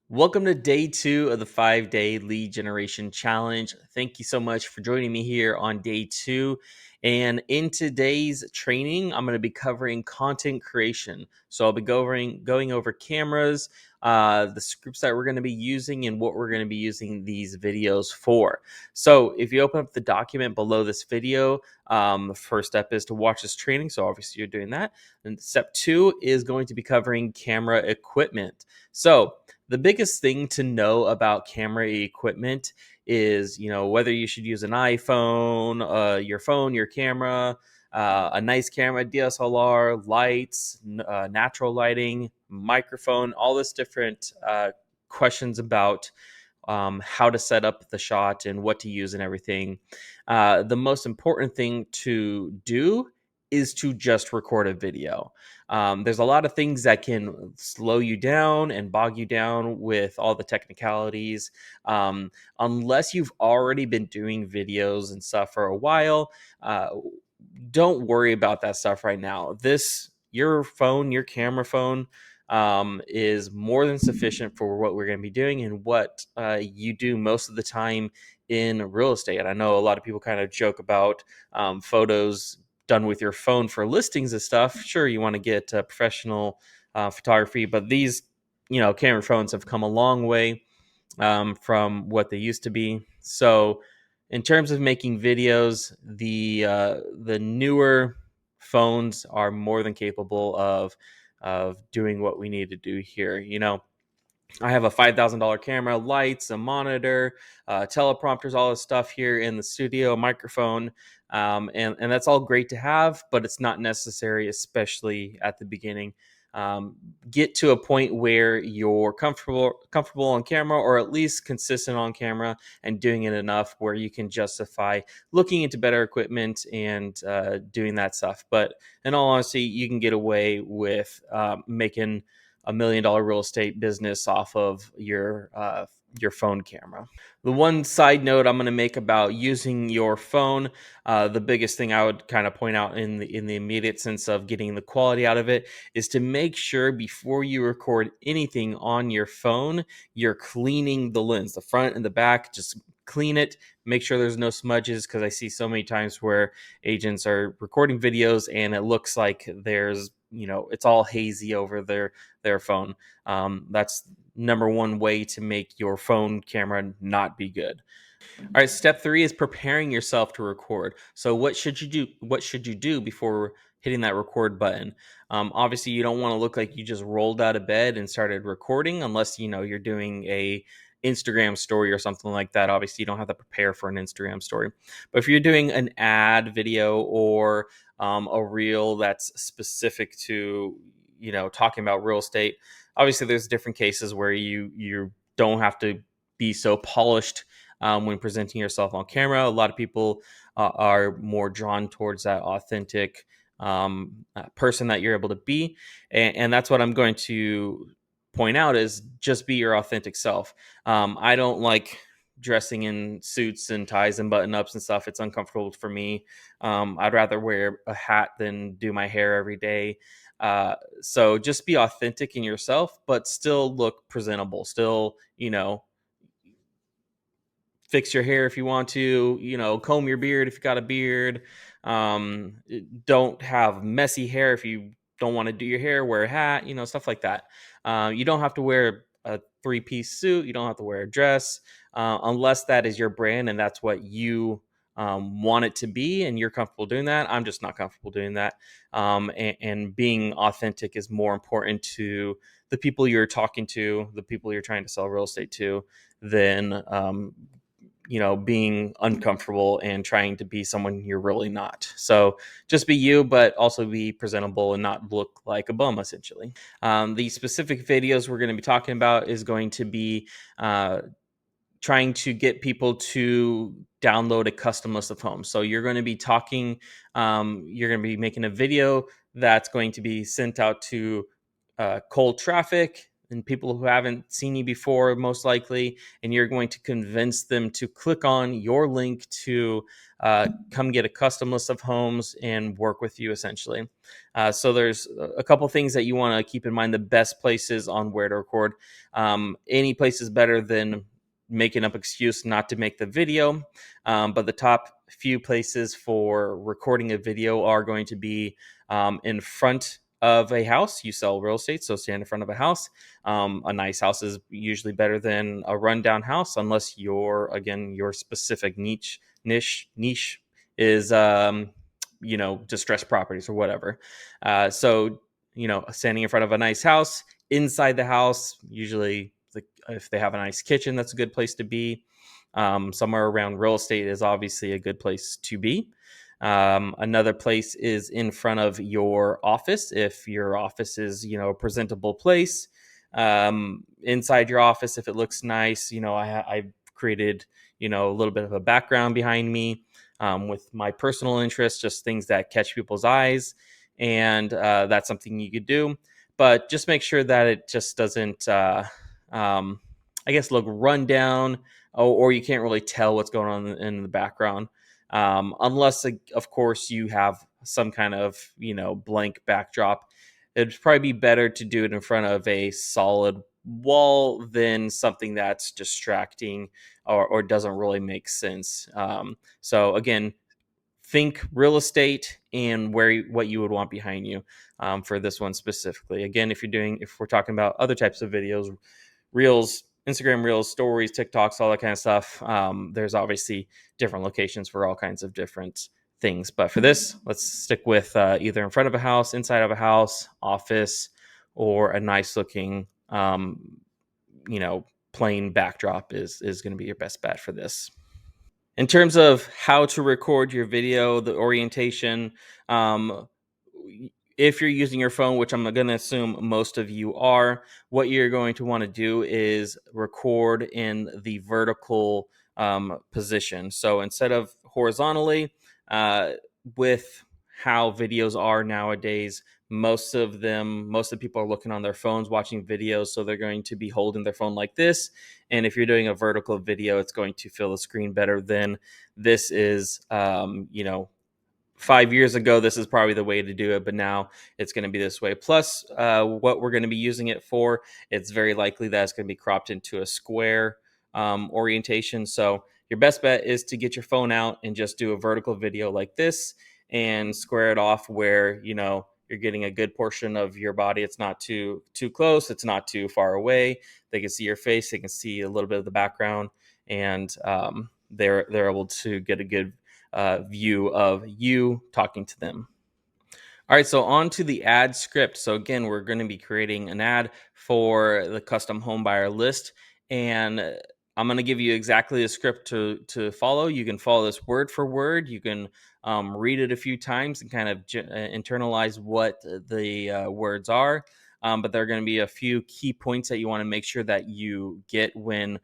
Welcome to day 2 of the 5-day lead generation challenge. Thank you so much for joining me here on day 2. And in today's training, I'm going to be covering content creation. So I'll be going over cameras, the scripts that we're going to be using, and what we're going to be using these videos for. So if you open up the document below this video, the first step is to watch this training. So obviously you're doing that. And step 2 is going to be covering camera equipment. So the biggest thing to know about camera equipment is, whether you should use an iPhone, your phone, your camera, a nice camera, DSLR, lights, natural lighting, microphone, all this different questions about how to set up the shot and what to use and everything. The most important thing to do is to just record a video. There's a lot of things that can slow you down and bog you down with all the technicalities. Unless you've already been doing videos and stuff for a while, don't worry about that stuff right now. Your phone, your camera phone, is more than sufficient for what we're going to be doing and what you do most of the time in real estate. I know a lot of people kind of joke about photos done with your phone for listings and stuff. Sure, you want to get professional photography, but these, camera phones have come a long way from what they used to be. So, in terms of making videos, the newer phones are more than capable of doing what we need to do here. I have a $5,000 camera, lights, a monitor, teleprompters, all this stuff here in the studio, a microphone, and that's all great to have, but it's not necessary, especially at the beginning. Get to a point where you're comfortable on camera, or at least consistent on camera, and doing it enough where you can justify looking into better equipment and doing that stuff. But in all honesty, you can get away with making $1 million real estate business off of your phone camera. The one side note I'm going to make about using your phone, the biggest thing I would kind of point out in the immediate sense of getting the quality out of it, is to make sure before you record anything on your phone, you're cleaning the lens, the front and the back. Just clean it, make sure there's no smudges, because I see so many times where agents are recording videos and it looks like there's, it's all hazy over their phone. That's number one way to make your phone camera not be good. All right, step 3 is preparing yourself to record. So what should you do? What should you do before hitting that record button? Obviously, you don't want to look like you just rolled out of bed and started recording, unless you're doing a Instagram story or something like that. Obviously, you don't have to prepare for an Instagram story. But if you're doing an ad video or a reel that's specific to talking about real estate, obviously there's different cases where you don't have to be so polished when presenting yourself on camera. A lot of people are more drawn towards that authentic person that you're able to be, and that's what I'm going to point out, is just be your authentic self. I don't like dressing in suits and ties and button ups and stuff. It's uncomfortable for me. I'd rather wear a hat than do my hair every day. So just be authentic in yourself, but still look presentable. Still, fix your hair if you want to, comb your beard if you got a beard. Don't have messy hair if you don't want to do your hair. Wear a hat, stuff like that. You don't have to wear a 3-piece suit. You don't have to wear a dress, unless that is your brand and that's what you want it to be and you're comfortable doing that. I'm just not comfortable doing that. And being authentic is more important to the people you're talking to, the people you're trying to sell real estate to, than being uncomfortable and trying to be someone you're really not. So just be you, but also be presentable and not look like a bum, essentially. The specific videos we're going to be talking about is going to be trying to get people to download a custom list of homes. So you're going to be you're going to be making a video that's going to be sent out to cold traffic and people who haven't seen you before, most likely, and you're going to convince them to click on your link to come get a custom list of homes and work with you, essentially. So there's a couple things that you want to keep in mind. The best places on where to record. Any place is better than making up excuse not to make the video. But the top few places for recording a video are going to be in front of a house. You sell real estate, so stand in front of a house. A nice house is usually better than a rundown house, unless your specific niche is distressed properties or whatever. So standing in front of a nice house, inside the house, usually if they have a nice kitchen, that's a good place to be. Somewhere around real estate is obviously a good place to be. Another place is in front of your office. If your office is, a presentable place, inside your office, if it looks nice, I've created, a little bit of a background behind me with my personal interests, just things that catch people's eyes. And that's something you could do. But just make sure that it just doesn't, look run down, or you can't really tell what's going on in the background. Unless, of course, you have some kind of, blank backdrop. It'd probably be better to do it in front of a solid wall than something that's distracting or doesn't really make sense. So again, think real estate and what you would want behind you for this one specifically. Again, if we're talking about other types of videos, reels, Instagram reels, stories, TikToks, all that kind of stuff, there's obviously different locations for all kinds of different things. But for this, let's stick with either in front of a house, inside of a house, office, or a nice looking, plain backdrop is going to be your best bet for this. In terms of how to record your video, the orientation, um, if you're using your phone, which I'm going to assume most of you are, what you're going to want to do is record in the vertical position. So instead of horizontally, uh, with how videos are nowadays, most of the people are looking on their phones watching videos, so they're going to be holding their phone like this. And if you're doing a vertical video, it's going to fill the screen better than this is. 5 years ago, this is probably the way to do it, but now it's going to be this way. Plus, what we're going to be using it for, it's very likely that it's going to be cropped into a square orientation. So your best bet is to get your phone out and just do a vertical video like this and square it off where, you're getting a good portion of your body. It's not too close. It's not too far away. They can see your face. They can see a little bit of the background, and they're able to get a good view of you talking to them. All right, so on to the ad script. So again, we're going to be creating an ad for the custom home buyer list, and I'm going to give you exactly the script to follow. You can follow this word for word. You can read it a few times and kind of internalize what the words are. But there are going to be a few key points that you want to make sure that you get when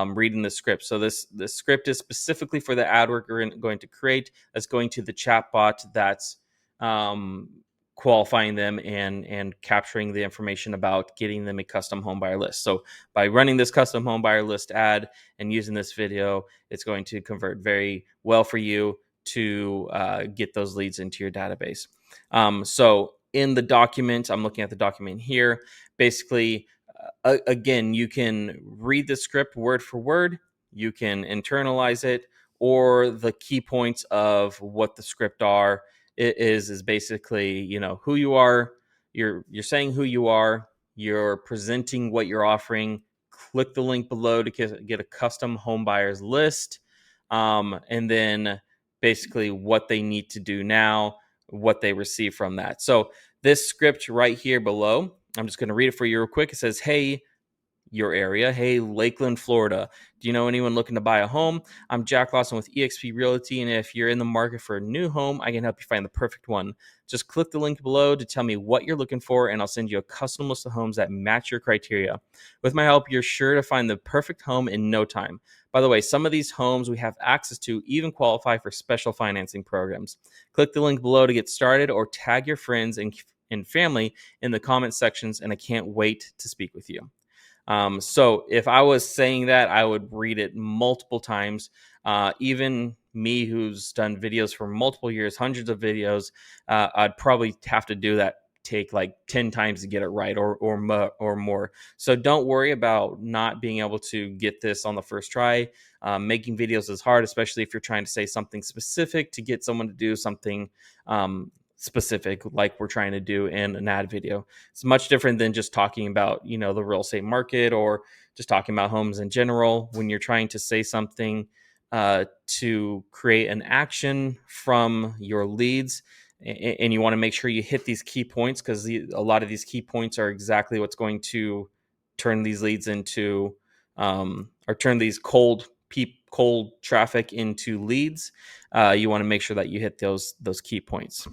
reading the script. So this script is specifically for the ad we're going to create. That's going to the chatbot that's qualifying them and capturing the information about getting them a custom home buyer list. So by running this custom home buyer list ad and using this video, it's going to convert very well for you to get those leads into your database. So in the document, I'm looking at the document here. Basically, again, you can read the script word for word. You can internalize it, or the key points of what the script are. It is basically, who you are. You're saying who you are. You're presenting what you're offering. Click the link below to get a custom home buyers list, and then basically what they need to do now, what they receive from that. So this script right here below, I'm just going to read it for you real quick. It says, "Hey, your area. Hey, Lakeland, Florida. Do you know anyone looking to buy a home? I'm Jack Lawson with eXp Realty, and if you're in the market for a new home, I can help you find the perfect one. Just click the link below to tell me what you're looking for, and I'll send you a custom list of homes that match your criteria. With my help, you're sure to find the perfect home in no time. By the way, some of these homes we have access to even qualify for special financing programs. Click the link below to get started, or tag your friends and and family in the comment sections, and I can't wait to speak with you. So if I was saying that, I would read it multiple times. Even me, who's done videos for multiple years, hundreds of videos, I'd probably have to do that, take like 10 times to get it right, or more. So don't worry about not being able to get this on the first try. Making videos is hard, especially if you're trying to say something specific to get someone to do something specific, like we're trying to do in an ad video. It's much different than just talking about, the real estate market, or just talking about homes in general. When you're trying to say something to create an action from your leads, and you want to make sure you hit these key points, because a lot of these key points are exactly what's going to turn these leads into, or turn these cold traffic into leads. You want to make sure that you hit those key points.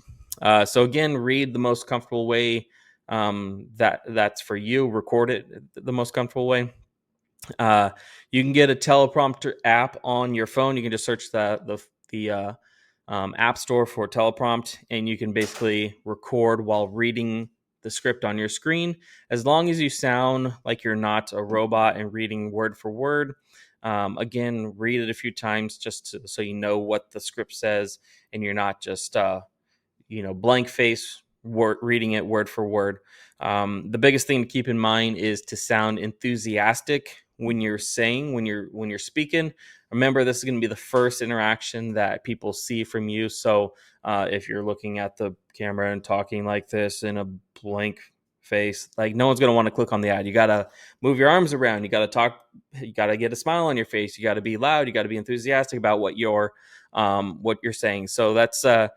So again, read the most comfortable way that's for you. Record it the most comfortable way. You can get a teleprompter app on your phone. You can just search the app store for teleprompt, and you can basically record while reading the script on your screen, as long as you sound like you're not a robot and reading word for word. Again, read it a few times so you know what the script says, and you're not just blank face reading it word for word. The biggest thing to keep in mind is to sound enthusiastic when you're speaking. Remember, this is going to be the first interaction that people see from you. So if you're looking at the camera and talking like this in a blank face, like, no one's going to want to click on the ad. You got to move your arms around. You got to talk. You got to get a smile on your face. You got to be loud. You got to be enthusiastic about what you're saying. So that's the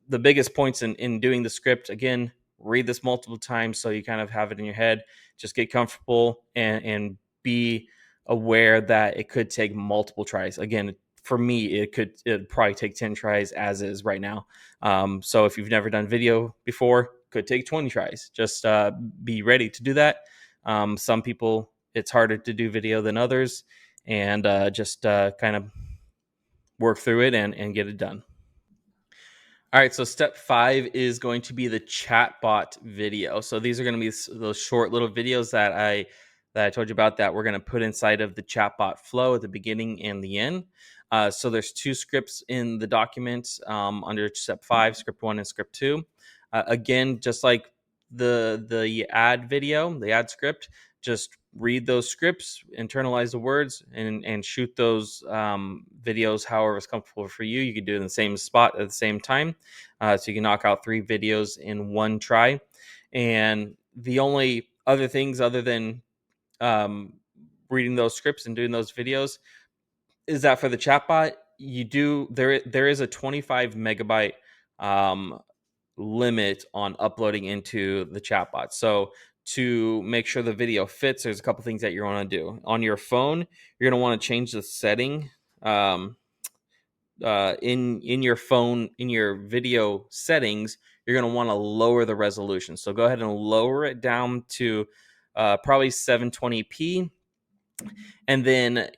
biggest points in doing the script. Again, read this multiple times so you kind of have it in your head. Just get comfortable and be aware that it could take multiple tries. Again, for me, it'd probably take 10 tries as is right now. So if you've never done video before, could take 20 tries. Just be ready to do that. Some people, it's harder to do video than others, and just kind of work through it and get it done. All right, so step 5 is going to be the chatbot video. So these are going to be those short little videos that I told you about, that we're going to put inside of the chatbot flow at the beginning and the end. So there's 2 scripts in the document under step 5, script 1 and script 2. Again, just like the ad video, the ad script, just read those scripts, internalize the words, and shoot those videos however is comfortable for you. You can do it in the same spot at the same time. So you can knock out 3 videos in one try. And the only other things other than reading those scripts and doing those videos is that for the chatbot, there is a 25 megabyte limit on uploading into the chatbot. So to make sure the video fits, there's a couple things that you want to do. On your phone, you're going to want to change the setting in your phone, in your video settings. You're going to want to lower the resolution. So go ahead and lower it down to probably 720p, and then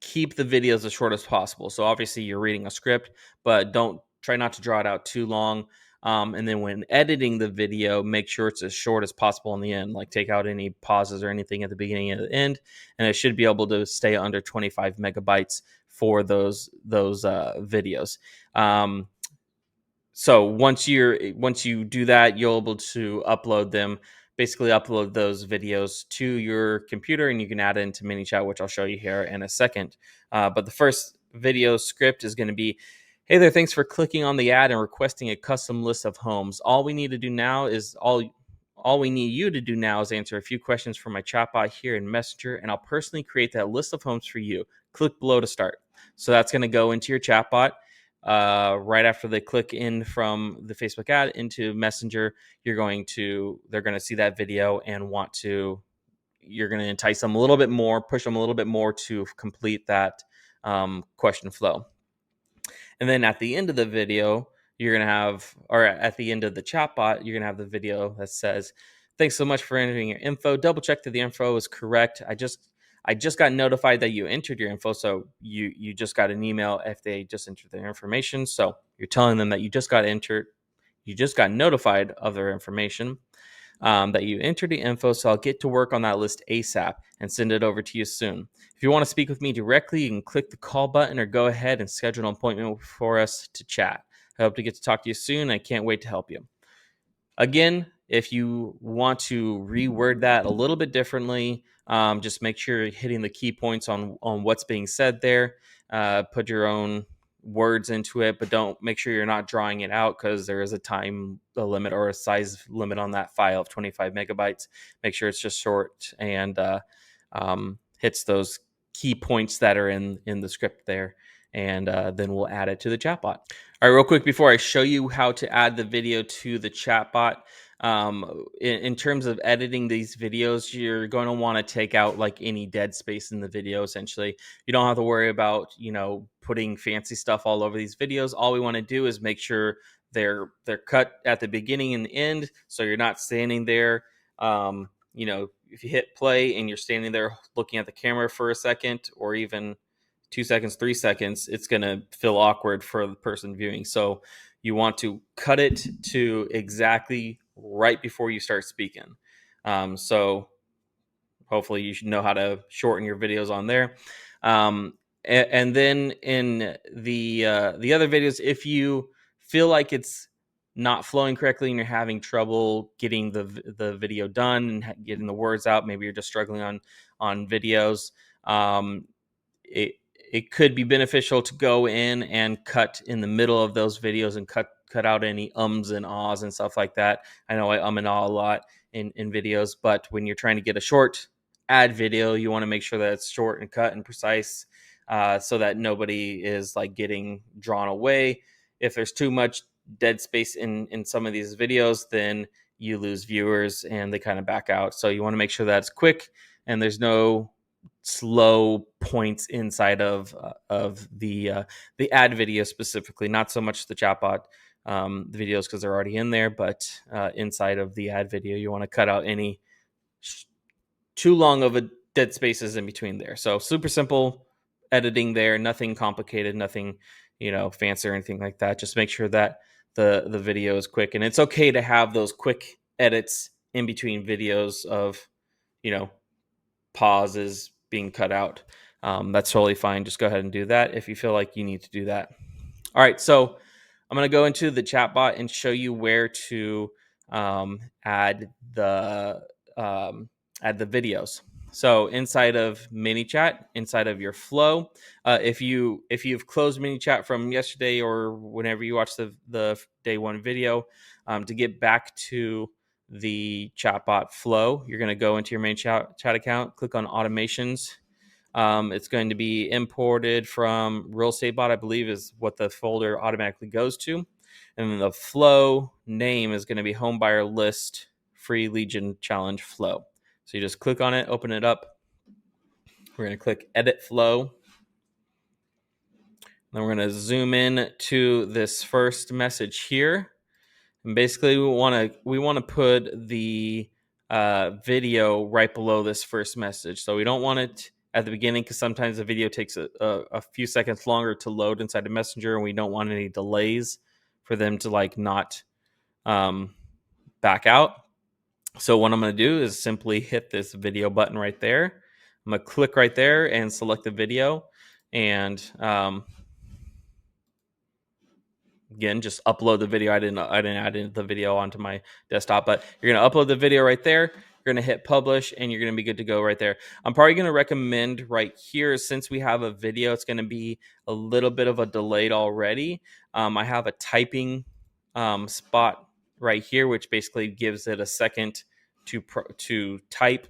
keep the videos as short as possible. So obviously you're reading a script, but try not to draw it out too long. And then when editing the video, make sure it's as short as possible in the end. Like, take out any pauses or anything at the beginning and the end, and it should be able to stay under 25 megabytes for those videos. So once you do that, you'll be able to upload those videos to your computer, and you can add it into ManyChat, which I'll show you here in a second. But the first video script is going to be, "Hey there, thanks for clicking on the ad and requesting a custom list of homes. All we need you to do now is answer a few questions from my chatbot here in Messenger, and I'll personally create that list of homes for you. Click below to start." So that's going to go into your chatbot. Right after they click in from the Facebook ad into Messenger, they're going to see that video and you're going to entice them a little bit more, push them a little bit more to complete that question flow. And then at the end of the video, at the end of the chatbot, you're going to have the video that says, "Thanks so much for entering your info. Double check that the info is correct. I just got notified that you entered your info." So you just got an email if they just entered their information. So you're telling them that you just got entered you just got notified of their information, that you entered the info. So I'll get to work on that list ASAP and send it over to you soon. If you want to speak with me directly, you can click the call button or go ahead and schedule an appointment for us to chat. I hope to get to talk to you soon. I can't wait to help you. Again, if you want to reword that a little bit differently, just make sure you're hitting the key points on what's being said there. Put your own words into it, but don't make sure you're not drawing it out, because there is a limit or a size limit on that file of 25 megabytes. Make sure it's just short and hits those key points that are in the script there, and then we'll add it to the chatbot. All right, real quick before I show you how to add the video to the chatbot, in terms of editing these videos, you're going to want to take out like any dead space in the video. Essentially, you don't have to worry about putting fancy stuff all over these videos. All we want to do is make sure they're cut at the beginning and the end, so you're not standing there. If you hit play and you're standing there looking at the camera for a second, or even 2 seconds, 3 seconds, it's going to feel awkward for the person viewing. So you want to cut it to exactly right before you start speaking. So hopefully you should know how to shorten your videos on there. And then in the other videos, if you feel like it's not flowing correctly and you're having trouble getting the video done and getting the words out, maybe you're just struggling on videos, it could be beneficial to go in and cut in the middle of those videos and cut out any ums and ahs and stuff like that. I know I and ah a lot in videos, but when you're trying to get a short ad video, you want to make sure that it's short and cut and precise, so that nobody is like getting drawn away. If there's too much dead space in some of these videos, then you lose viewers and they kind of back out. So you want to make sure that it's quick and there's no slow points inside of the ad video specifically, not so much the chatbot the videos, because they're already in there, but inside of the ad video, you want to cut out any too long of a dead spaces in between there. So super simple editing there, nothing complicated, nothing fancy or anything like that. Just make sure that the video is quick, and it's okay to have those quick edits in between videos of pauses being cut out. That's totally fine. Just go ahead and do that if you feel like you need to do that. All right, so I'm going to go into the chatbot and show you where to add the videos. So inside of ManyChat, inside of your flow, if you've closed ManyChat from yesterday or whenever you watch the day one video, to get back to the chatbot flow, you're going to go into your main chat account, click on automations. It's going to be imported from Real Estate Bot, I believe, is what the folder automatically goes to. And then the flow name is going to be Home Buyer List Free Legion Challenge Flow. So you just click on it, open it up. We're going to click Edit Flow. Then we're going to zoom in to this first message here. And basically, we want to put the video right below this first message. So we don't want it at the beginning, because sometimes the video takes a few seconds longer to load inside the Messenger, and we don't want any delays for them to not back out. So what I'm going to do is simply hit this video button right there. I'm going to click right there and select the video, and again, just upload the video. I didn't add the video onto my desktop, but you're going to upload the video right there. You're going to hit publish, and you're going to be good to go right there. I'm probably going to recommend right here, since we have a video, it's going to be a little bit of a delayed already. I have a typing spot right here, which basically gives it a second to type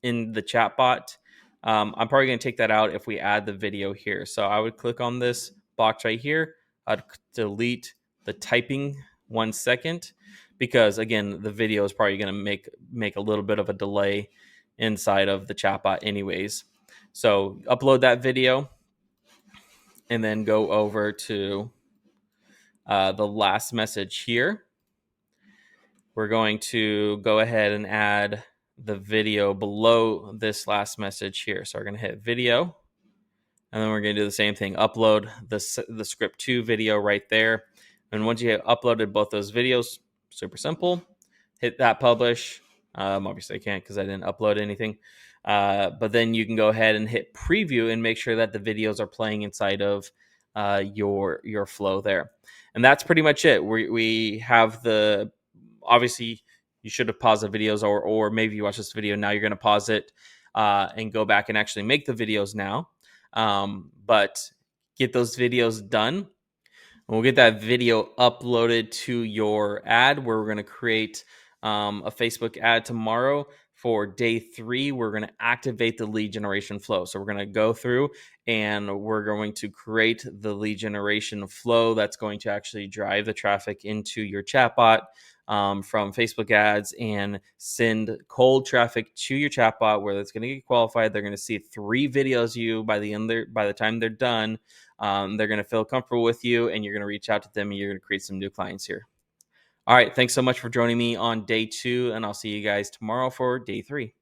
in the chatbot. I'm probably going to take that out if we add the video here. So I would click on this box right here. I'd delete the typing 1 second, because again, the video is probably going to make a little bit of a delay inside of the chatbot anyways. So upload that video and then go over to the last message here. We're going to go ahead and add the video below this last message here. So we're going to hit video, and then we're going to do the same thing. Upload the script 2 video right there. And once you have uploaded both those videos, super simple, hit that publish. Obviously, I can't because I didn't upload anything. But then you can go ahead and hit preview and make sure that the videos are playing inside of your flow there. And that's pretty much it. We have the, obviously you should have paused the videos, or maybe you watch this video now, you're going to pause it and go back and actually make the videos now. But get those videos done. We'll get that video uploaded to your ad, where we're going to create a Facebook ad tomorrow. For day 3, we're going to activate the lead generation flow. So we're going to go through and we're going to create the lead generation flow that's going to actually drive the traffic into your chatbot from Facebook ads, and send cold traffic to your chatbot, where it's going to get qualified. They're going to see 3 videos you by the time they're done. They're going to feel comfortable with you, and you're going to reach out to them, and you're going to create some new clients here. All right. Thanks so much for joining me on day 2, and I'll see you guys tomorrow for day 3.